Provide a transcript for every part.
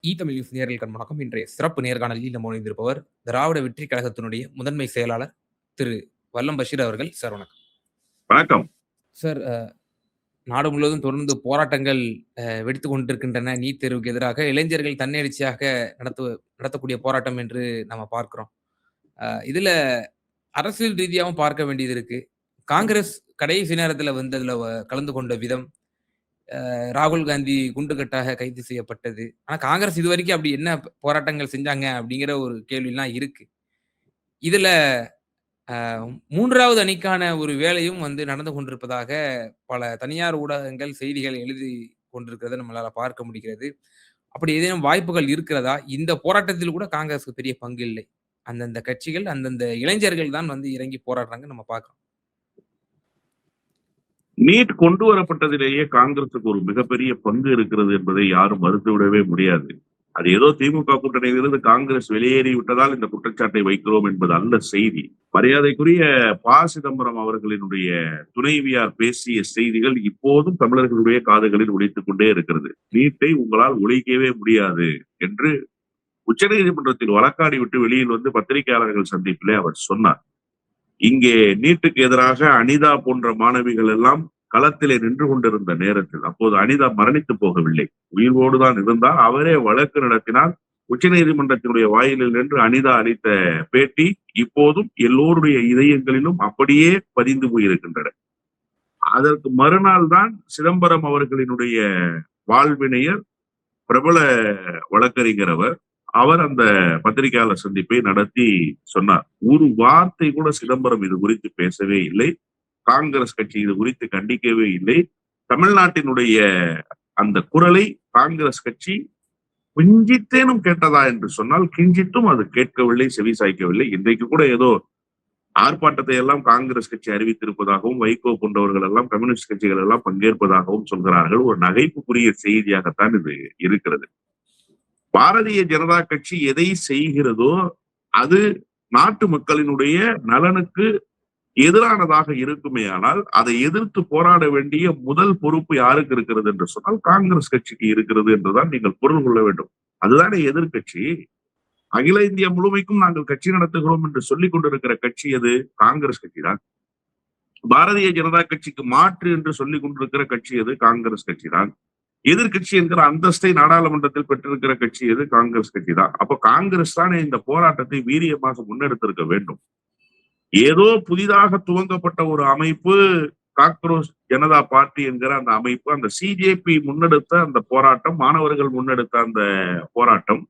Tamil news நேயர்களுக்கு வணக்கம். இன்றைய சிறப்பு நேர்காணலில் நம்ம இணைந்திருப்பவர் திராவிட வெற்றி கழகத்தினுடைய முதன்மை செயலாளர் திரு வல்லம் பஷீர் அவர்கள். சார் வணக்கம். வணக்கம் சார். நாடு முழுவதும் தொடர்ந்து போராட்டங்கள் வெடித்துக் கொண்டிருக்கின்றன. நீட் தேர்வுக்கு எதிராக இளைஞர்கள் தன்னெழுச்சியாக நடத்தக்கூடிய போராட்டம் என்று நம்ம பார்க்கிறோம். இதுல அரசியல் ரீதியாகவும் பார்க்க வேண்டியது இருக்கு. காங்கிரஸ் கடைசி நேரத்துல வந்து அதுல கலந்து கொண்ட விதம், ராகுல் காந்தி குண்டுகட்டாக கைது செய்யப்பட்டது. ஆனா காங்கிரஸ் இதுவரைக்கும் அப்படி என்ன போராட்டங்கள் செஞ்சாங்க அப்படிங்கிற ஒரு கேள்விலாம் இருக்கு. இதுல 3வது அணிக்கான ஒரு வேலையும் வந்து நடந்து கொண்டிருப்பதாக பல தனியார் ஊடகங்கள் செய்திகள் எழுதி கொண்டிருக்கிறத நம்மளால பார்க்க முடிகிறது. அப்படி ஏதேனும் வாய்ப்புகள் இருக்கிறதா? இந்த போராட்டத்தில் கூட காங்கிரஸுக்கு பெரிய பங்கு இல்லை. அந்தந்த கட்சிகள், அந்தந்த இளைஞர்கள் தான் வந்து இறங்கி போராடுறாங்க நம்ம பார்க்கிறோம். நீட் கொண்டு வரப்பட்டதிலேயே காங்கிரசுக்கு ஒரு மிகப்பெரிய பங்கு இருக்கிறது என்பதை யாரும் மறுத்துவிடவே முடியாது. அது ஏதோ திமுக கூட்டணியிலிருந்து காங்கிரஸ் வெளியேறி விட்டதால் இந்த குற்றச்சாட்டை வைக்கிறோம் என்பது அல்ல செய்தி. மரியாதைக்குரிய ப. சிதம்பரம் அவர்களினுடைய துணைவியார் பேசிய செய்திகள் இப்போதும் தமிழர்களுடைய காதுகளில் ஒலித்துக் கொண்டே இருக்கிறது. நீட்டை உங்களால் ஒழிக்கவே முடியாது என்று உச்சநீதிமன்றத்தில் வழக்காடி விட்டு வெளியில் வந்து பத்திரிகையாளர்கள் சந்திப்பிலே அவர் சொன்னார். இங்கே நீட்டுக்கு எதிராக அனிதா போன்ற மாணவிகள் எல்லாம் களத்திலே நின்று கொண்டிருந்த நேரத்தில், அப்போது அனிதா மரணித்து போகவில்லை, உயிரோடுதான் இருந்தால். அவரே வழக்கு நடத்தினால் உச்ச நீதிமன்றத்தினுடைய வாயிலில் நின்று அனிதா அளித்த பேட்டி இப்போதும் எல்லோருடைய இதயங்களிலும் அப்படியே பதிந்து போயிருக்கின்றன. அதற்கு மறுநாள் தான் சிதம்பரம் அவர்களினுடைய வாழ்வினையர், பிரபல வழக்கறிஞர் அவர் அந்த பத்திரிகையாளர் சந்திப்பை நடத்தி சொன்னார். ஒரு வார்த்தை கூட சிதம்பரம் இது குறித்து பேசவே இல்லை. காங்கிரஸ் கட்சி இது குறித்து கண்டிக்கவே இல்லை. தமிழ்நாட்டினுடைய அந்த குரலை காங்கிரஸ் கட்சி கிஞ்சித்தேனும் கேட்டதா என்று சொன்னால் கிஞ்சித்தும் அது கேட்கவில்லை, செவி சாய்க்கவில்லை. இன்றைக்கு கூட ஏதோ ஆர்ப்பாட்டத்தை எல்லாம் காங்கிரஸ் கட்சி அறிவித்திருப்பதாகவும், வைகோ போன்றவர்கள் எல்லாம் கம்யூனிஸ்ட் கட்சிகள் எல்லாம் பங்கேற்பதாகவும் சொல்கிறார்கள். ஒரு நகைப்புக்குரிய செய்தியாகத்தான் இது இருக்கிறது. பாரதிய ஜனதா கட்சி எதை செய்கிறதோ அது நாட்டு மக்களினுடைய நலனுக்கு எதிரானதாக இருக்குமே. ஆனால் அதை எதிர்த்து போராட வேண்டிய முதல் பொறுப்பு யாருக்கு இருக்கிறது என்று சொன்னால் காங்கிரஸ் கட்சிக்கு இருக்கிறது என்றுதான் நீங்கள் பொருள் கொள்ள வேண்டும். அதுதானே எதிர்கட்சி. அகில இந்தியா முழுமைக்கும் நாங்கள் கட்சி நடத்துகிறோம் என்று சொல்லிக் கொண்டிருக்கிற கட்சி எது? காங்கிரஸ் கட்சி தான். பாரதிய ஜனதா கட்சிக்கு மாற்று என்று சொல்லிக் கொண்டிருக்கிற கட்சி எது? காங்கிரஸ் கட்சி தான். எதிர்கட்சி என்கிற அந்தஸ்தை நாடாளுமன்றத்தில் பெற்றிருக்கிற கட்சி எது? காங்கிரஸ் கட்சி தான். அப்ப காங்கிரஸ் தானே இந்த போராட்டத்தை வீரியமாக முன்னெடுத்திருக்க வேண்டும். ஏதோ புதிதாக துவங்கப்பட்ட ஒரு அமைப்பு, காக்ரோச் ஜனதா பார்ட்டி என்கிற அந்த அமைப்பு, அந்த சிஜேபி முன்னெடுத்த அந்த போராட்டம், மாணவர்கள் முன்னெடுத்த அந்த போராட்டம்,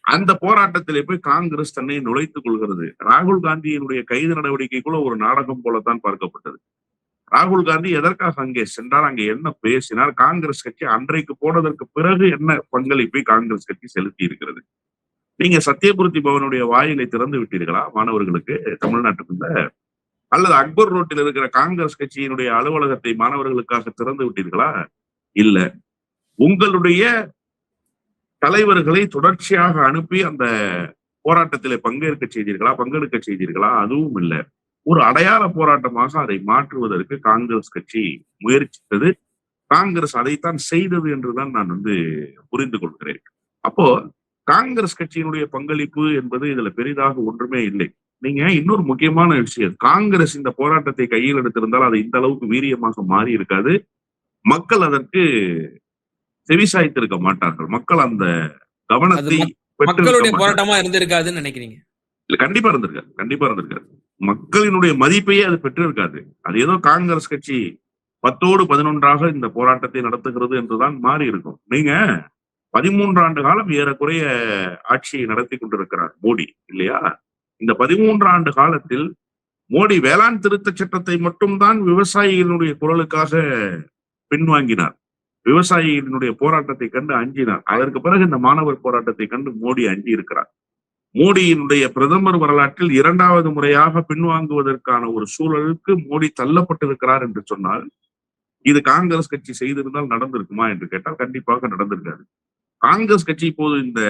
அந்த போராட்டத்திலே போய் காங்கிரஸ் தன்னை நுழைத்துக் கொள்கிறது. ராகுல் காந்தியினுடைய கைது நடவடிக்கை கூட ஒரு நாடகம் போலத்தான் பார்க்கப்பட்டது. ராகுல் காந்தி எதற்காக அங்கே சென்றார், அங்கே என்ன பேசினார், காங்கிரஸ் கட்சி அன்றைக்கு போனதற்கு பிறகு என்ன பங்களிப்பை காங்கிரஸ் கட்சி செலுத்தி இருக்கிறது? நீங்க சத்தியபூர்த்தி பவனுடைய வாயிலை திறந்து விட்டீர்களா மாணவர்களுக்கு தமிழ்நாட்டுக்குள்ள? அல்லது அக்பர் ரோட்டில் இருக்கிற காங்கிரஸ் கட்சியினுடைய அலுவலகத்தை மாணவர்களுக்காக திறந்து விட்டீர்களா? இல்ல. உங்களுடைய தலைவர்களை தொடர்ச்சியாக அனுப்பி அந்த போராட்டத்திலே பங்கெடுக்க செய்தீர்களா? அதுவும் இல்லை. ஒரு அடையாள போராட்டமாக அதை மாற்றுவதற்கு காங்கிரஸ் கட்சி முயற்சித்தது. காங்கிரஸ் அதைத்தான் செய்தது என்றுதான் நான் புரிந்து கொள்கிறேன். அப்போ காங்கிரஸ் கட்சியினுடைய பங்களிப்பு என்பது இதுல பெரிதாக ஒன்றுமே இல்லை. நீங்க இன்னொரு முக்கியமான விஷயம், காங்கிரஸ் இந்த போராட்டத்தை கையில் எடுத்திருந்தால் அது இந்த அளவுக்கு வீரியமாக மாறி இருக்காது. மக்கள் அதற்கு செவிசாய்த்திருக்க மாட்டார்கள். மக்கள் அந்த கவனத்தை மக்களுடைய போராட்டமா இருந்திருக்காதுன்னு நினைக்கிறீங்க? இல்ல, கண்டிப்பா இருந்திருக்காது. மக்களினுடைய மதிப்பையே அது பெற்றிருக்காது. அது ஏதோ காங்கிரஸ் கட்சி 10ஓடு 11ஆக இந்த போராட்டத்தை நடத்துகிறது என்றுதான் மாறி இருக்கும். நீங்க 13 ஆண்டு காலம் ஏறக்குறைய ஆட்சியை நடத்தி கொண்டிருக்கிறார் மோடி, இல்லையா? இந்த 13 ஆண்டு காலத்தில் மோடி வேளாண் திருத்த சட்டத்தை மட்டும்தான் விவசாயிகளுடைய குரலுக்காக பின்வாங்கினார். விவசாயிகளினுடைய போராட்டத்தை கண்டு அஞ்சினார். அதற்கு பிறகு இந்த மாணவர் போராட்டத்தை கண்டு மோடி அஞ்சி இருக்கிறார். மோடியினுடைய பிரதமர் வரலாற்றில் 2வது முறையாக பின்வாங்குவதற்கான ஒரு சூழலுக்கு மோடி தள்ளப்பட்டிருக்கிறார் என்று சொன்னால், இது காங்கிரஸ் கட்சி செய்திருந்தால் நடந்திருக்குமா என்று கேட்டால் கண்டிப்பாக நடந்திருக்காது. காங்கிரஸ் கட்சி இப்போது இந்த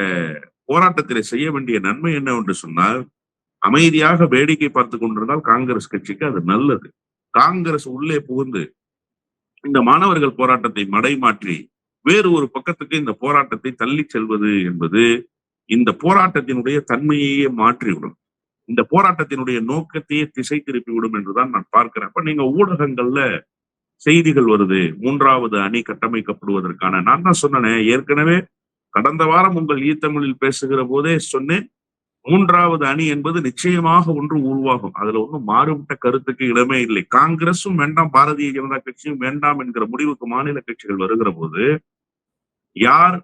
போராட்டத்திலே செய்ய வேண்டிய நன்மை என்னவென்று சொன்னால், அமைதியாக வேடிக்கை பார்த்து கொண்டிருந்தால் காங்கிரஸ் கட்சிக்கு அது நல்லது. காங்கிரஸ் உள்ளே புகுந்து இந்த மாணவர்கள் போராட்டத்தை மடைமாற்றி வேறு ஒரு பக்கத்துக்கு இந்த போராட்டத்தை தள்ளி செல்வது என்பது இந்த போராட்டத்தினுடைய தன்மையையே மாற்றிவிடும். இந்த போராட்டத்தினுடைய நோக்கத்தையே திசை திருப்பிவிடும் என்றுதான் நான் பார்க்கிறேன். அப்ப நீங்க ஊடகங்கள்ல செய்திகள் வருது, 3வது அணி கட்டமைக்கப்படுவதற்கான. நான் தான் சொன்னேனே ஏற்கனவே கடந்த வாரம் உங்கள் ஈத்தமிழில் பேசுகிற போதே சொன்னேன், 3வது அணி என்பது நிச்சயமாக ஒன்று உருவாகும். அதுல ஒன்றும் மாறுபட்ட கருத்துக்கு இடமே இல்லை. காங்கிரஸும் வேண்டாம், பாரதிய ஜனதா கட்சியும் வேண்டாம் என்கிற முடிவுக்கு மாநில கட்சிகள் வருகிற போது யார்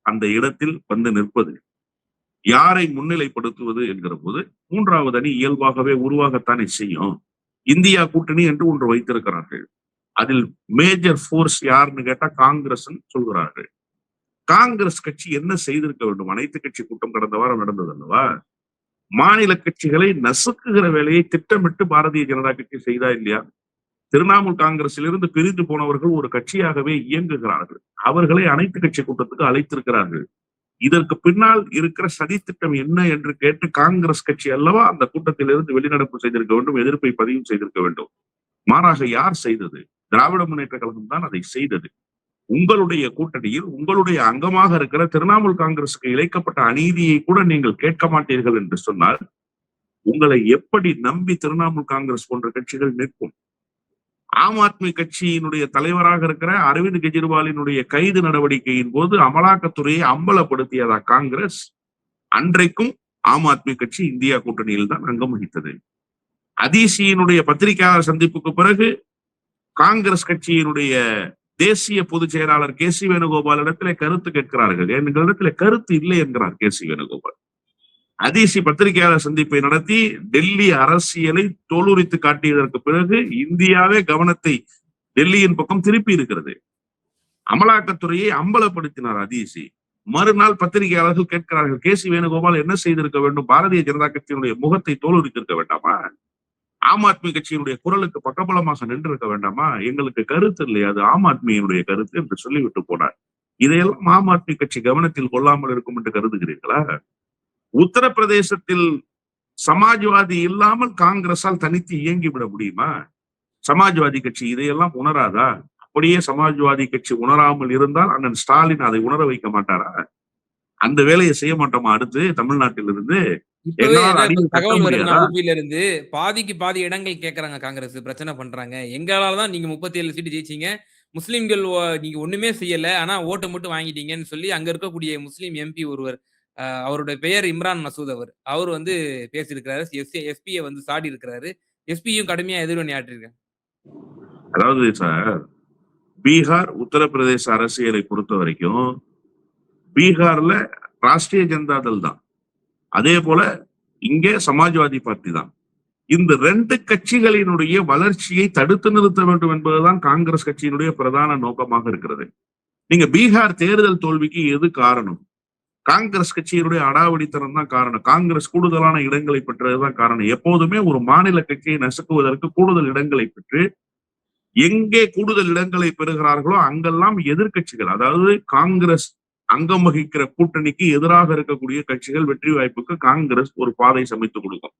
அந்த இடத்தில் வந்து நிற்பது, யாரை முன்னிலைப்படுத்துவது என்கிற போது 3வது அணி இயல்பாகவே உருவாகத்தானே செய்யும். இந்தியா கூட்டணி என்று ஒன்று வைத்திருக்கிறார்கள். அதில் மேஜர் போர்ஸ் யாருன்னு கேட்டா காங்கிரஸ் சொல்கிறார்கள். காங்கிரஸ் கட்சி என்ன செய்திருக்க வேண்டும்? அனைத்து கட்சி கூட்டம் கடந்த வாரம் நடந்தது அல்லவா? மாநில கட்சிகளை நசுக்குகிற வேலையை திட்டமிட்டு பாரதிய ஜனதா கட்சி செய்தா இல்லையா? திரிணாமுல் காங்கிரஸிலிருந்து பிரிந்து போனவர்கள் ஒரு கட்சியாகவே இயங்குகிறார்கள். அவர்களை அனைத்து கட்சி கூட்டத்துக்கு அழைத்திருக்கிறார்கள். இதற்கு பின்னால் இருக்கிற சதித்திட்டம் என்ன என்று கேட்டு காங்கிரஸ் கட்சி அல்லவா அந்த கூட்டத்திலிருந்து வெளிநடப்பு செய்திருக்க வேண்டும், எதிர்ப்பை பதிவு செய்திருக்க வேண்டும். மாறாக யார் செய்தது? திராவிட முன்னேற்ற கழகம் தான் அதை செய்தது. உங்களுடைய கூட்டணியில் உங்களுடைய அங்கமாக இருக்கிற திரிணாமுல் காங்கிரசுக்கு இழைக்கப்பட்ட அநீதியை கூட நீங்கள் கேட்க மாட்டீர்கள் என்று சொன்னால் உங்களை எப்படி நம்பி திரிணாமுல் காங்கிரஸ் போன்ற கட்சிகள் நிற்கும்? ஆம் ஆத்மி கட்சியினுடைய தலைவராக இருக்கிற அரவிந்த் கெஜ்ரிவாலினுடைய கைது நடவடிக்கையின் போது அமலாக்கத்துறையை அம்பலப்படுத்தியதா காங்கிரஸ்? அன்றைக்கும் ஆம் ஆத்மி கட்சி இந்தியா கூட்டணியில் தான் அங்கம் வகித்தது. அதிசியினுடைய பத்திரிகையாளர் சந்திப்புக்கு பிறகு காங்கிரஸ் கட்சியினுடைய தேசிய பொதுச் செயலாளர் கே சி வேணுகோபால் இடத்துல கருத்து கேட்கிறார்கள். எங்களிடத்துல கருத்து இல்லை என்கிறார் கே சி வேணுகோபால். அதிசி பத்திரிகையாளர் சந்திப்பை நடத்தி டெல்லி அரசியலை தோலுரித்து காட்டியதற்கு பிறகு இந்தியாவே கவனத்தை டெல்லியின் பக்கம் திருப்பி இருக்கிறது. அமலாக்கத்துறையை அம்பலப்படுத்தினார் அதிசி. மறுநாள் பத்திரிகையாளர்கள் கேட்கிறார்கள், கே சி வேணுகோபால் என்ன செய்திருக்க வேண்டும்? பாரதிய ஜனதா கட்சியினுடைய முகத்தை தோலுரித்திருக்க வேண்டாமா? ஆம் ஆத்மி கட்சியினுடைய குரலுக்கு பக்கபலமாக நின்றிருக்க வேண்டாமா? எங்களுக்கு கருத்து இல்லை, அது ஆம் ஆத்மியினுடைய கருத்து என்று சொல்லிவிட்டு போனார். இதையெல்லாம் ஆம் ஆத்மி கட்சி கவனத்தில் கொள்ளாமல் இருக்கும் என்று கருதுகிறீர்களா? உத்தரப்பிரதேசத்தில் சமாஜ்வாதி இல்லாமல் காங்கிரஸால் தனித்து இயங்கிவிட முடியுமா? சமாஜ்வாதி கட்சி இதையெல்லாம் உணராதா? அப்படியே சமாஜ்வாதி கட்சி உணராமல் இருந்தால் அண்ணன் ஸ்டாலின் அதை உணர வைக்க மாட்டாரா? அந்த வேலையை செய்ய மாட்டோமா? அடுத்து தமிழ்நாட்டில் இருந்து இப்பவே தகவல் வருதுன்னா ஊபியில இருந்து பாதிக்கு பாதி இடங்கள் கேட்கறாங்க. காங்கிரஸ் பிரச்சனை பண்றாங்க. எங்களாலதான் நீங்க 37 சீட்டு ஜெயிச்சீங்க, முஸ்லிம்கள் நீங்க ஒண்ணுமே செய்யல, ஆனா ஓட்டை மட்டும் வாங்கிட்டீங்கன்னு சொல்லி அங்க இருக்கக்கூடிய முஸ்லீம் எம்பி ஒருவர், அவருடைய பெயர் இம்ரான் மசூத், அவர் வந்து பேசியிருக்கிறாரு. எஸ்பியை வந்து சாடி இருக்கிறாரு. எஸ்பியும் கடுமையா எதிர்வினை ஆற்றிருக்காங்க. அதாவது சார், பீகார் உத்தரப்பிரதேச அரசியலை பொறுத்த வரைக்கும் பீகார்ல ராஷ்டிரிய ஜனதா தள் தான், அதே போல இங்கே சமாஜ்வாதி பார்ட்டி தான். இந்த 2 கட்சிகளினுடைய வளர்ச்சியை தடுத்து நிறுத்த வேண்டும் என்பதுதான் காங்கிரஸ் கட்சியினுடைய பிரதான நோக்கமாக இருக்கிறது. நீங்க பீகார் தேர்தல் தோல்விக்கு எது காரணம்? காங்கிரஸ் கட்சியினுடைய அடாவடித்தனம் தான் காரணம். காங்கிரஸ் கூடுதலான இடங்களை பெற்றதுதான் காரணம். எப்போதுமே ஒரு மாநில கட்சியை நசுக்குவதற்கு கூடுதல் இடங்களை பெற்று எங்கே கூடுதல் இடங்களை பெறுகிறார்களோ அங்கெல்லாம் எதிர்கட்சிகள், அதாவது காங்கிரஸ் அங்கம் வகிக்கிற கூட்டணிக்கு எதிராக இருக்கக்கூடிய கட்சிகள் வெற்றி வாய்ப்புக்கு காங்கிரஸ் ஒரு பாதை சமைத்து கொடுக்கும்.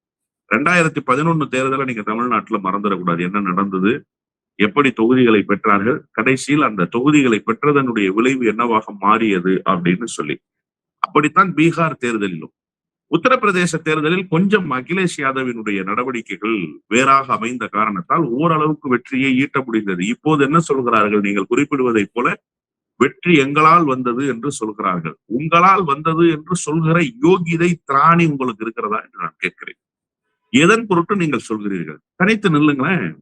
2011 தேர்தலை நீங்க தமிழ்நாட்டுல மறந்துடக்கூடாது. என்ன நடந்தது, எப்படி தொகுதிகளை பெற்றார்கள், கடைசியில் அந்த தொகுதிகளை பெற்றதனுடைய விளைவு என்னவாக மாறியது அப்படின்னு சொல்லி. அப்படித்தான் பீகார் தேர்தலிலும். உத்தரப்பிரதேச தேர்தலில் கொஞ்சம் அகிலேஷ் யாதவினுடைய நடவடிக்கைகள் வேறாக அமைந்த காரணத்தால் ஓரளவுக்கு வெற்றியை ஈட்ட முடிந்தது. இப்போது என்ன சொல்கிறார்கள்? நீங்கள் குறிப்பிடுவதை போல வெற்றி எங்களால் வந்தது என்று சொல்கிறார்கள். உங்களால் வந்தது என்று சொல்கிற யோகிதை திராணி உங்களுக்கு இருக்கிறதா என்று நான் கேட்கிறேன். எதன் பொருட்டு நீங்கள் சொல்கிறீர்கள்? தனித்து நில்லுங்களேன்,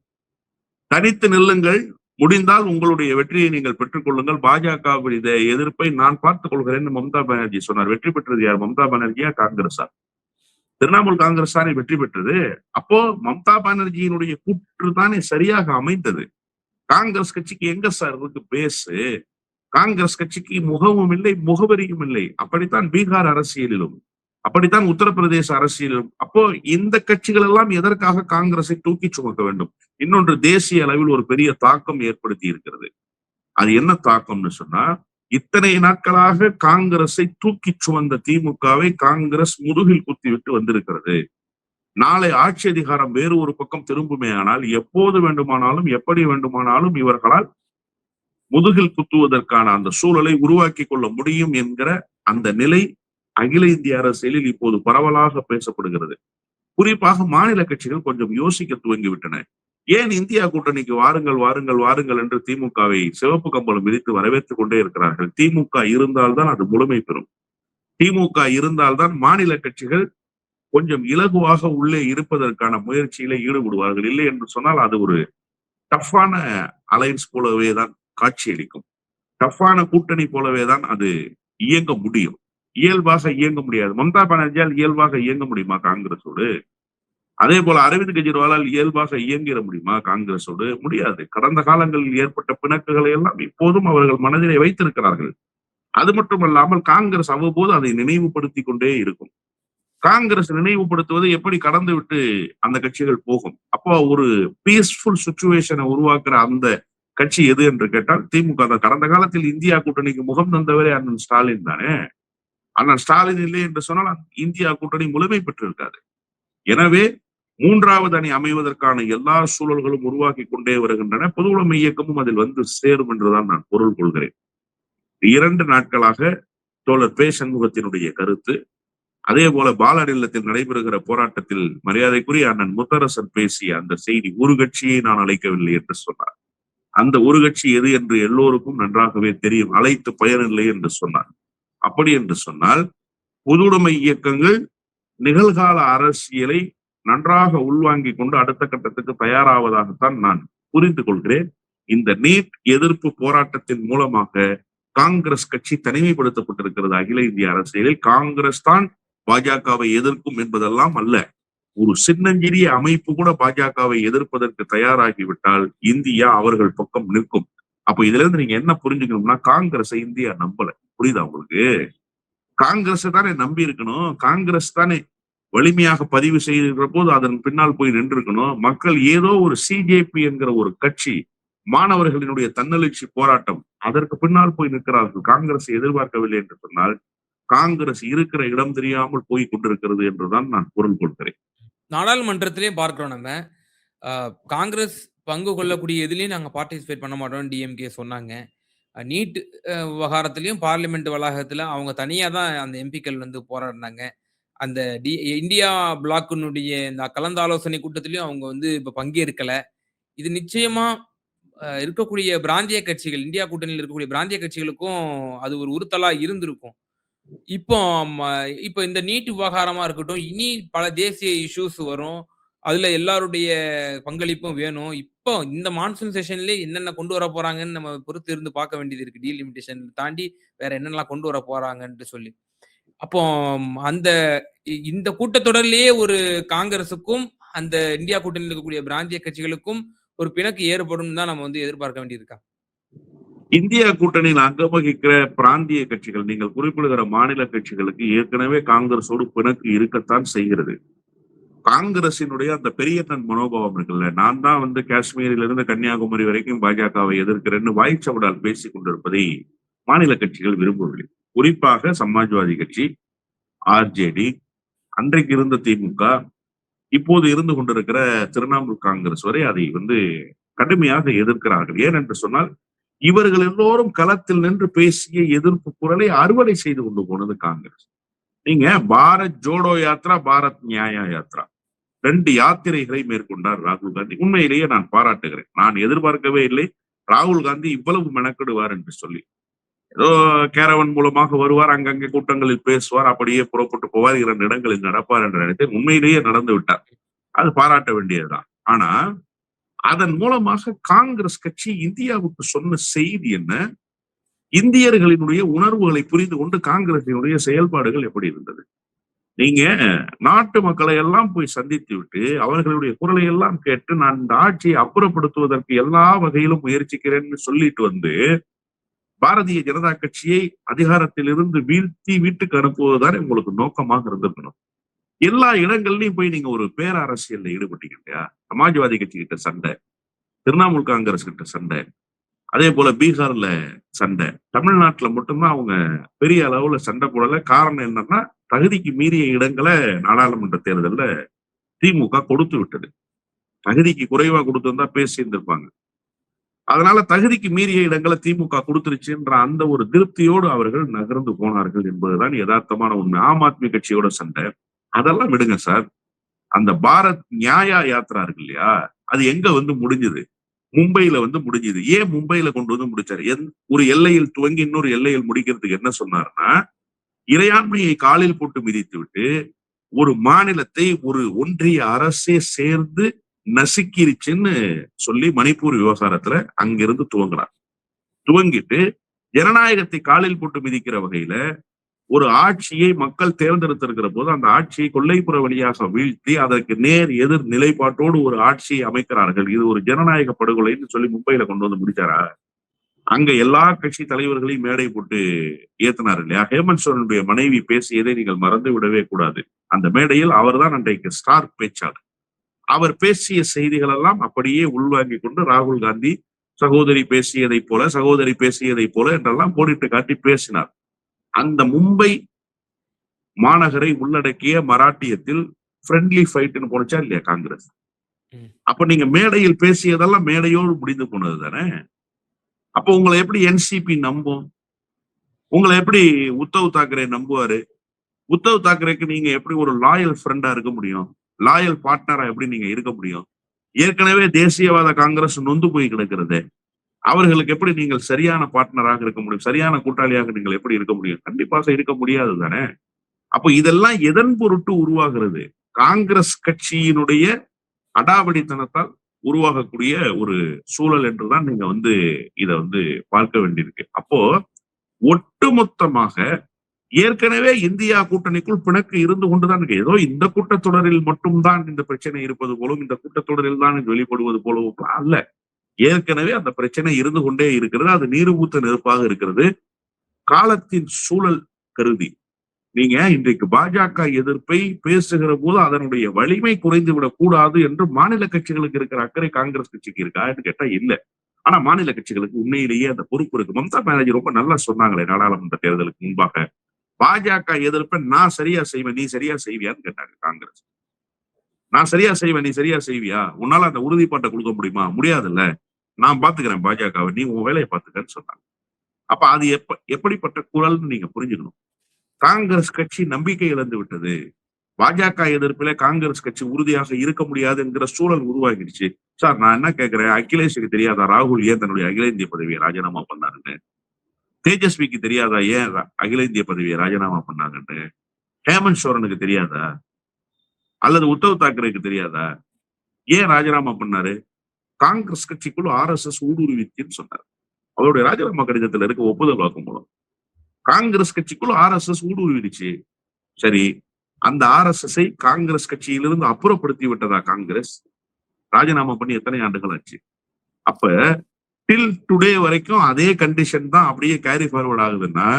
தனித்து நில்லுங்கள். முடிந்தால் உங்களுடைய வெற்றியை நீங்கள் பெற்றுக் கொள்ளுங்கள். பாஜகவுடைய எதிர்ப்பை நான் பார்த்துக் கொள்கிறேன் மம்தா பானர்ஜி சொன்னார். வெற்றி பெற்றது யார்? மம்தா பானர்ஜியா காங்கிரஸா? திரிணாமுல் காங்கிரஸ் தானே வெற்றி பெற்றது. அப்போ மம்தா பானர்ஜியினுடைய கூற்று தானே சரியாக அமைந்தது. காங்கிரஸ் கட்சிக்கு எங்க சார் இருக்கு பேசு? காங்கிரஸ் கட்சிக்கு முகமும் இல்லை, முகவரியும் இல்லை. அப்படித்தான் பீகார் அரசியலிலும், அப்படித்தான் உத்தரப்பிரதேச அரசியலிலும். அப்போ இந்த கட்சிகள் எல்லாம் எதற்காக காங்கிரஸை தூக்கி சுமக்க வேண்டும்? இன்னொன்று, தேசிய அளவில் ஒரு பெரிய தாக்கம் ஏற்படுத்தி இருக்கிறது. அது என்ன தாக்கம்னு சொன்னா, இத்தனை நாட்களாக காங்கிரஸை தூக்கி சுமந்த திமுகவை காங்கிரஸ் முதுகில் குத்திவிட்டு வந்திருக்கிறது. நாளை ஆட்சி அதிகாரம் வேறு ஒரு பக்கம் திரும்புமே ஆனால் எப்போது வேண்டுமானாலும் எப்படி வேண்டுமானாலும் இவர்களால் முதுகில் குத்துவதற்கான அந்த சூழலை உருவாக்கி கொள்ள முடியும் என்கிற அந்த நிலை அகில இந்திய அரசியலில் இப்போது பரவலாக பேசப்படுகிறது. குறிப்பாக மாநில கட்சிகள் கொஞ்சம் யோசிக்க துவங்கிவிட்டன. ஏன் இந்தியா கூட்டணிக்கு வாருங்கள் வாருங்கள் வாருங்கள் என்று திமுகவை சிவப்பு கம்பளம் விரித்து வரவேற்றுக் கொண்டே இருக்கிறார்கள்? திமுக இருந்தால்தான் அது முழுமை பெறும். திமுக இருந்தால்தான் மாநில கட்சிகள் கொஞ்சம் இலகுவாக உள்ளே இருப்பதற்கான முயற்சியில ஈடுபடுவார்கள். இல்லை என்று சொன்னால் அது ஒரு டஃப்பான அலைன்ஸ் போலவே தான் காட்சியளிக்கும். டஃப்பான கூட்டணி போலவே தான் அது இயங்க முடியும். இயல்பாக இயங்க முடியாது. மம்தா பானர்ஜியால் இயல்பாக இயங்க முடியுமா காங்கிரஸோடு? அதே போல அரவிந்த் கெஜ்ரிவாலால் இயல்பாக இயங்கிட முடியுமா காங்கிரஸோடு? முடியாது. கடந்த காலங்களில் ஏற்பட்ட பிணக்குகளை எல்லாம் இப்போதும் அவர்கள் மனதிலே வைத்திருக்கிறார்கள். அது மட்டுமல்லாமல் காங்கிரஸ் அவ்வப்போது அதை நினைவுபடுத்தி கொண்டே இருக்கும். காங்கிரஸ் நினைவுபடுத்துவதை எப்படி கடந்து விட்டு அந்த கட்சிகள் போகும்? அப்போ ஒரு பீஸ்ஃபுல் சுச்சுவேஷனை உருவாக்குற அந்த கட்சி எது என்று கேட்டால் திமுக தான். கடந்த காலத்தில் இந்தியா கூட்டணிக்கு முகம் தந்தவரே அண்ணன் ஸ்டாலின் தானே. அண்ணன் ஸ்டாலின் இல்லை என்று சொன்னால் இந்தியா கூட்டணி முழுமை பெற்றிருக்காது. எனவே மூன்றாவது அணி அமைவதற்கான எல்லா சூழல்களும் உருவாக்கி கொண்டே வருகின்றன. பொதுவுடைமை இயக்கமும் அதில் வந்து சேரும் என்றுதான் நான் பொருள் கொள்கிறேன். 2 நாட்களாக தோழர் பே சண்முகத்தினுடைய கருத்து, அதே போல பாலர் இல்லத்தில் நடைபெறுகிற போராட்டத்தில் மரியாதைக்குரிய அண்ணன் முத்தரசன் பேசிய அந்த செய்தி, ஒரு கட்சியை நான் அழைக்கவில்லை என்று சொன்னார். அந்த ஒரு கட்சி எது என்று எல்லோருக்கும் நன்றாகவே தெரியும். அழைத்து பயனில்லை என்று சொன்னார். அப்படி என்று சொன்னால் பொதுவுடைமை இயக்கங்கள் நிகழ்கால அரசியலை நன்றாக உள்வாங்கிக் கொண்டு அடுத்த கட்டத்துக்கு தயாராவதாகத்தான் நான் புரிந்து கொள்கிறேன். இந்த நீட் எதிர்ப்பு போராட்டத்தின் மூலமாக காங்கிரஸ் கட்சி தனிமைப்படுத்தப்பட்டிருக்கிறது. அகில இந்திய அரசியலில் காங்கிரஸ் தான் பாஜகவை எதிர்க்கும் என்பதெல்லாம் அல்ல. ஒரு சின்னஞ்சிறிய அமைப்பு கூட பாஜகவை எதிர்ப்பதற்கு தயாராகிவிட்டால் இந்தியா அவர்கள் பக்கம் நிற்கும். அப்ப இதுல இருந்து நீங்க என்ன புரிஞ்சுக்கணும்னா, காங்கிரஸை இந்தியா நம்பல. புரியுதா உங்களுக்கு? காங்கிரஸ் தானே நம்பி இருக்கணும். காங்கிரஸ் தானே வலிமையாக பதிவு செய்திருக்கிற போது அதன் பின்னால் போய் நின்றிருக்கணும். மக்கள் ஏதோ ஒரு சிஜேபி என்கிற ஒரு கட்சி, மாணவர்களினுடைய தன்னெழுச்சி போராட்டம், அதற்கு பின்னால் போய் நிற்கிறார்கள். காங்கிரஸ் எதிர்பார்க்கவில்லை என்று சொன்னால் காங்கிரஸ் இருக்கிற இடம் தெரியாமல் போய் கொண்டிருக்கிறது என்றுதான் நான் பொருள் கொள்கிறேன். நாடாளுமன்றத்திலே பார்க்கிறோம் நம்ம. காங்கிரஸ் பங்கு கொள்ளக்கூடிய எதுலயும் நாங்க பார்ட்டிசிபேட் பண்ண மாட்டோம் டிஎம்கே சொன்னாங்க. நீட் விவகாரத்திலையும் பார்லிமெண்ட் வளாகத்துல அவங்க தனியா தான் அந்த எம்பிக்கள் வந்து போராடினாங்க. அந்த இந்தியா பிளாக்கினுடைய இந்த கலந்தாலோசனை கூட்டத்திலையும் அவங்க வந்து இப்ப பங்கேற்கல. இது நிச்சயமா இருக்கக்கூடிய பிராந்திய கட்சிகள், இந்தியா கூட்டணியில் இருக்கக்கூடிய பிராந்திய கட்சிகளுக்கும் அது ஒரு உறுத்தலா இருந்திருக்கும். இப்போ இப்போ இந்த நீட் விவகாரமா இருக்கட்டும், இனி பல தேசிய இஷ்யூஸ் வரும். அதுல எல்லாருடைய பங்களிப்பும் வேணும். இப்போ இந்த மான்சூன் செஷன்லயே என்னென்ன கொண்டு வர போறாங்கன்னு நம்ம பொறுத்து இருந்து பார்க்க வேண்டியது இருக்கு. டீலிமிட்டேஷன் தாண்டி வேற என்னென்னலாம் கொண்டு வர போறாங்கன்னு சொல்லி. அப்போ அந்த இந்த கூட்டத்தொடரிலேயே ஒரு காங்கிரசுக்கும் அந்த இந்தியா கூட்டணியில் இருக்கக்கூடிய பிராந்திய கட்சிகளுக்கும் ஒரு பிணக்கு ஏற்படும் தான் நம்ம வந்து எதிர்பார்க்க வேண்டியிருக்கா? இந்தியா கூட்டணியில் அங்கம் வகிக்கிற பிராந்திய கட்சிகள், நீங்கள் குறிப்பிடுகிற மாநில கட்சிகளுக்கு ஏற்கனவே காங்கிரஸோடு பிணக்கு இருக்கத்தான் செய்கிறது. காங்கிரசினுடைய அந்த பெரியண்ணன் மனோபாவம் இருக்குல்ல, நான் தான் வந்து காஷ்மீரிலிருந்து கன்னியாகுமரி வரைக்கும் பாஜகவை எதிர்க்கிறேன்னு வாய்ச்சவடால் பேசிக் கொண்டிருப்பதை மாநில கட்சிகள் விரும்பவில்லை. குறிப்பாக சமாஜ்வாதி கட்சி, ஆர்ஜேடி, அன்றைக்கு இருந்த திமுக, இப்போது இருந்து கொண்டிருக்கிற திரிணாமுல் காங்கிரஸ் வரை அதை வந்து கடுமையாக எதிர்க்கிறார்கள். ஏனென்று சொன்னால் இவர்கள் எல்லோரும் களத்தில் நின்று பேசிய எதிர்ப்பு குரலை அறுவடை செய்து கொண்டு போனது காங்கிரஸ். நீங்க பாரத் ஜோடோ யாத்ரா, பாரத் நியாயா யாத்ரா, 2 யாத்திரைகளை மேற்கொண்டார் ராகுல் காந்தி. உண்மையிலேயே நான் பாராட்டுகிறேன். நான் எதிர்பார்க்கவே இல்லை ராகுல் காந்தி இவ்வளவு மெனக்கெடுவார் என்று சொல்லி. ஏதோ கேரவன் மூலமாக வருவார், அங்கங்கே கூட்டங்களில் பேசுவார், அப்படியே புறப்பட்டு போவார், 2 இடங்களில் நடப்பார் என்று நினைத்தேன். உண்மையிலேயே நடந்து விட்டார். அது பாராட்ட வேண்டியதுதான். ஆனா அதன் மூலமாக காங்கிரஸ் கட்சி இந்தியாவுக்கு சொன்ன செய்தி என்ன? இந்தியர்களினுடைய உணர்வுகளை புரிந்து கொண்டு காங்கிரசினுடைய செயல்பாடுகள் எப்படி இருந்தது? நீங்க நாட்டு மக்களை எல்லாம் போய் சந்தித்து விட்டு அவர்களுடைய குரலை எல்லாம் கேட்டு நான் இந்த ஆட்சியை அப்புறப்படுத்துவதற்கு எல்லா வகையிலும் முயற்சிக்கிறேன்னு சொல்லிட்டு வந்து பாரதிய ஜனதா கட்சியை அதிகாரத்தில் இருந்து வீழ்த்தி வீட்டுக்கு அனுப்புவதுதான் உங்களுக்கு நோக்கமாக இருந்திருக்கணும். எல்லா இடங்கள்லயும் போய் நீங்க ஒரு பேரரசியல்ல ஈடுபட்டீங்க இல்லையா? சமாஜ்வாதி கட்சி கிட்ட சண்டை, திரிணாமுல் காங்கிரஸ் கிட்ட சண்டை, அதே போல பீகார்ல சண்டை. தமிழ்நாட்டுல மட்டும்தான் அவங்க பெரிய அளவுல சண்டை போடல. காரணம் என்னன்னா, தகுதிக்கு மீறிய இடங்களை நாடாளுமன்ற தேர்தல்ல திமுக கொடுத்து விட்டது. தகுதிக்கு குறைவா கொடுத்திருந்தா பேசி இருந்திருப்பாங்க. அதனால தகுதிக்கு மீறிய இடங்களை திமுக கொடுத்துருச்சுன்ற அந்த ஒரு திருப்தியோடு அவர்கள் நகர்ந்து போனார்கள் என்பதுதான் யதார்த்தமான உண்மை. ஆம் ஆத்மி கட்சியோட சண்டை அதெல்லாம் விடுங்க சார். அந்த பாரத் நியாயா யாத்ரா இருக்கு இல்லையா, அது எங்க வந்து முடிஞ்சது? மும்பையில வந்து முடிஞ்சது. ஏன் மும்பையில கொண்டு வந்து முடிச்சாரு? ஒரு எல்லையில் துவங்கி இன்னொரு எல்லையில் முடிக்கிறதுக்கு என்ன சொன்னாருன்னா, இறையாண்மையை காலில் போட்டு மிதித்து விட்டு ஒரு மாநிலத்தை ஒரு ஒன்றிய அரசே சேர்ந்து நசுக்கிருச்சுன்னு சொல்லி மணிப்பூர் விவகாரத்துல அங்கிருந்து துவங்கினார். துவங்கிட்டு ஜனநாயகத்தை காலில் போட்டு மிதிக்கிற வகையில ஒரு ஆட்சியை மக்கள் தேர்ந்தெடுத்திருக்கிற போது அந்த ஆட்சியை கொல்லைப்புற வழியாக வீழ்த்தி அதற்கு நேர் எதிர் நிலைப்பாட்டோடு ஒரு ஆட்சியை அமைக்கிறார்கள். இது ஒரு ஜனநாயக படுகொலைன்னு சொல்லி மும்பையில கொண்டு வந்து முடிச்சாரா? அங்க எல்லா கட்சி தலைவர்களையும் மேடை போட்டு ஏத்தினார் இல்லையா? ஹேமந்த் சோரனுடைய மனைவி பேசியதை நீங்கள் மறந்து விடவே கூடாது. அந்த மேடையில் அவர்தான் அன்றைக்கு ஸ்டார் பேச்சாளர். அவர் பேசிய செய்திகள் எல்லாம் அப்படியே உள்வாங்கிக் கொண்டு ராகுல் காந்தி சகோதரி பேசியதை போல என்றெல்லாம் போடிட்டு காட்டி பேசினார். அந்த மும்பை மாநகரை உள்ளடக்கிய மராட்டியத்தில் ஃப்ரெண்ட்லி ஃபைட்னு போனச்சா இல்லையா காங்கிரஸ்? அப்ப நீங்க மேடையில் பேசியதெல்லாம் மேடையோடு முடிந்து போனது தானே. அப்ப உங்களை எப்படி என்சிபி நம்பும்? உங்களை எப்படி உத்தவ் தாக்கரே நம்புவாரு? உத்தவ் தாக்கரேக்கு நீங்க எப்படி ஒரு லாயல் ஃப்ரெண்டா இருக்க முடியும்? லாயல் பார்ட்னரா எப்படி நீங்க இருக்க முடியும்? ஏற்கனவே தேசியவாத காங்கிரஸ் நொந்து போய் கிடக்கிறது. அவர்களுக்கு எப்படி நீங்கள் சரியான பார்ட்னராக இருக்க முடியும்? சரியான கூட்டாளியாக நீங்கள் எப்படி இருக்க முடியும்? கண்டிப்பாக இருக்க முடியாது தானே. அப்போ இதெல்லாம் எதன் பொருட்டு உருவாகிறது? காங்கிரஸ் கட்சியினுடைய அடாவடித்தனத்தால் உருவாகக்கூடிய ஒரு சூழல் என்றுதான் நீங்க வந்து இத வந்து பார்க்க வேண்டியிருக்கு. அப்போ ஒட்டுமொத்தமாக ஏற்கனவே இந்தியா கூட்டணிக்குள் பிணக்கு இருந்து கொண்டுதான் இருக்கு. ஏதோ இந்த கூட்டத்தொடரில் மட்டும்தான் இந்த பிரச்சனை இருப்பது போலும், இந்த கூட்டத்தொடரில் தான் இது வெளிப்படுவது போலவும் அல்ல. ஏற்கனவே அந்த பிரச்சனை இருந்து கொண்டே இருக்கிறது. அது நீருபூத்த நெருப்பாக இருக்கிறது. காலத்தின் சூழல் கருதி நீங்க இன்றைக்கு பாஜக எதிர்ப்பை பேசுகிற போது அதனுடைய வலிமை குறைந்து விடக் கூடாது என்று மாநில கட்சிகளுக்கு இருக்கிற அக்கறை காங்கிரஸ் கட்சிக்கு இருக்கான்னு கேட்டா இல்ல. ஆனா மாநில கட்சிகளுக்கு உண்மையிலேயே அந்த பொறுப்பு இருக்கு. மம்தா பானர்ஜி ரொம்ப நல்லா சொன்னாங்களே நாடாளுமன்ற தேர்தலுக்கு முன்பாக, பாஜக எதிர்ப்பை நான் சரியா செய்வேன், நீ சரியா செய்வியான்னு கேட்டாங்க காங்கிரஸ். நான் சரியா செய்வேன், நீ சரியா செய்வியா? உன்னால அந்த உறுதிப்பாட்டை கொடுக்க முடியுமா? முடியாதுல்ல. நான் பாத்துக்கிறேன் பாஜகவை, நீ உன் வேலையை பாத்துக்கன்னு சொன்னாங்க. அப்ப அது எப்படிப்பட்ட குரல்னு நீங்க புரிஞ்சுக்கணும். காங்கிரஸ் கட்சி நம்பிக்கை இழந்து விட்டது. பாஜக எதிர்ப்பில காங்கிரஸ் கட்சி உறுதியாக இருக்க முடியாது என்கிற சூழல் உருவாகிடுச்சு. சார் நான் என்ன கேட்கிறேன், அகிலேஷுக்கு தெரியாதா ராகுல் ஏன் தன்னுடைய அகில இந்திய பதவியை ராஜினாமா பண்ணாருன்னு? தேஜஸ்விக்கு தெரியாதா ஏன் அகில இந்திய பதவியை ராஜினாமா பண்ணாங்கன்னு? ஹேமந்த் சோரனுக்கு தெரியாதா? அல்லது உத்தவ் தாக்கரேக்கு தெரியாதா ஏன் ராஜினாமா பண்ணாரு? காங்கிரஸ் கட்சிக்குள்ள RSS ஊடுருவிச்சுன்னு சொன்னார். அவருடைய ராஜினாமா கடிதத்துல இருக்க ஒப்புதல் வாக்குமூலம். காங்கிரஸ் கட்சிக்குள்ள RSS ஊடுருவிடுச்சு. சரி, அந்த RSS-ஐ காங்கிரஸ் கட்சியிலிருந்து அப்புறப்படுத்தி விட்டதா காங்கிரஸ்? ராஜினாமா பண்ணி எத்தனை ஆண்டுகள் ஆச்சு? அப்ப டில் டுடே வரைக்கும் அதே கண்டிஷன் தான் அப்படியே கேரி ஃபார்வர்ட் ஆகுதுன்னா,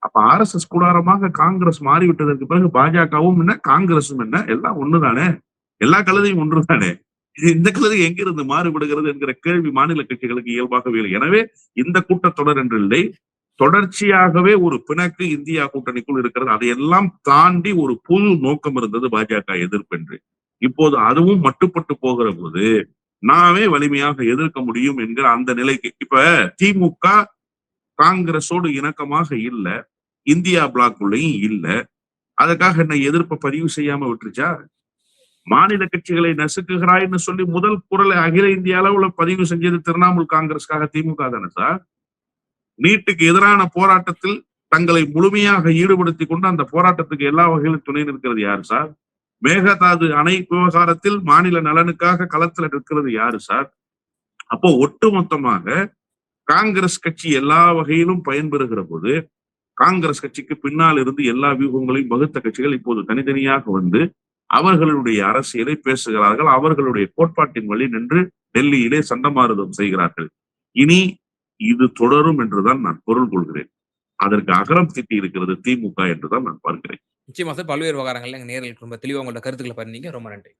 அப்ப RSS கூடாரமாக காங்கிரஸ் மாறிவிட்டதற்கு பிறகு பாஜகவும் என்ன காங்கிரஸும் என்ன எல்லாம் ஒண்ணுதானே, எல்லா கழுதையும் ஒன்றுதானே. இந்த கழுதை எங்கிருந்து மாறுபடுகிறது என்கிற கேள்வி மாநில கட்சிகளுக்கு இயல்பாகவே இல்லை. எனவே இந்த கூட்டத்தொடர் என்று இல்லை, தொடர்ச்சியாகவே ஒரு பிணக்கு இந்தியா கூட்டணிக்குள் இருக்கிறது. அதையெல்லாம் தாண்டி ஒரு புது நோக்கம் இருந்தது பாஜக எதிர்ப்பு என்று. இப்போது அதுவும் மட்டுப்பட்டு போகிற போது நாமே வலிமையாக எதிர்க்க முடியும் என்கிற அந்த நிலைக்கு இப்ப திமுக காங்கிரஸோடு இணக்கமாக இல்ல, இந்தியா பிளாக் உள்ளேயும் இல்ல. அதுக்காக என்ன எதிர்ப்பை பதிவு செய்யாம விட்டுருச்சா? மாநில கட்சிகளை நசுக்குகிறாய்ன்னு சொல்லி முதல் குரலை அகில இந்திய அளவுல பதிவு செஞ்சது திரிணாமுல் காங்கிரஸ்க்காக திமுக தானே சார். நீட்டுக்கு எதிரான போராட்டத்தில் தங்களை முழுமையாக ஈடுபடுத்தி கொண்டு அந்த போராட்டத்துக்கு எல்லா வகையிலும் துணை நிற்கிறது யாரு சார்? மேகதாது அணை விவகாரத்தில் மாநில நலனுக்காக களத்துல நிற்கிறது யாரு சார்? அப்போ ஒட்டுமொத்தமாக காங்கிரஸ் கட்சி எல்லா வகையிலும் பயன்பெறுகிற போது காங்கிரஸ் கட்சிக்கு பின்னால் இருந்து எல்லா வியூகங்களையும் வகுத்த கட்சிகள் இப்போது தனித்தனியாக வந்து அவர்களுடைய அரசியலை பேசுகிறார்கள். அவர்களுடைய கோட்பாட்டின் வழி நின்று டெல்லியிலே சண்டமாறுதம் செய்கிறார்கள். இனி இது தொடரும் என்றுதான் நான் பொருள் கொள்கிறேன். அதற்கு அகரம் திட்டி இருக்கிறது திமுக என்றுதான் நான் பார்க்கிறேன். நிச்சயமா சார், பல்வேறு விவகாரங்கள்ல எங்க நேயர்களுக்கு ரொம்ப தெளிவா உங்களோட கருத்துக்களை பண்ணீங்க. ரொம்ப நன்றி.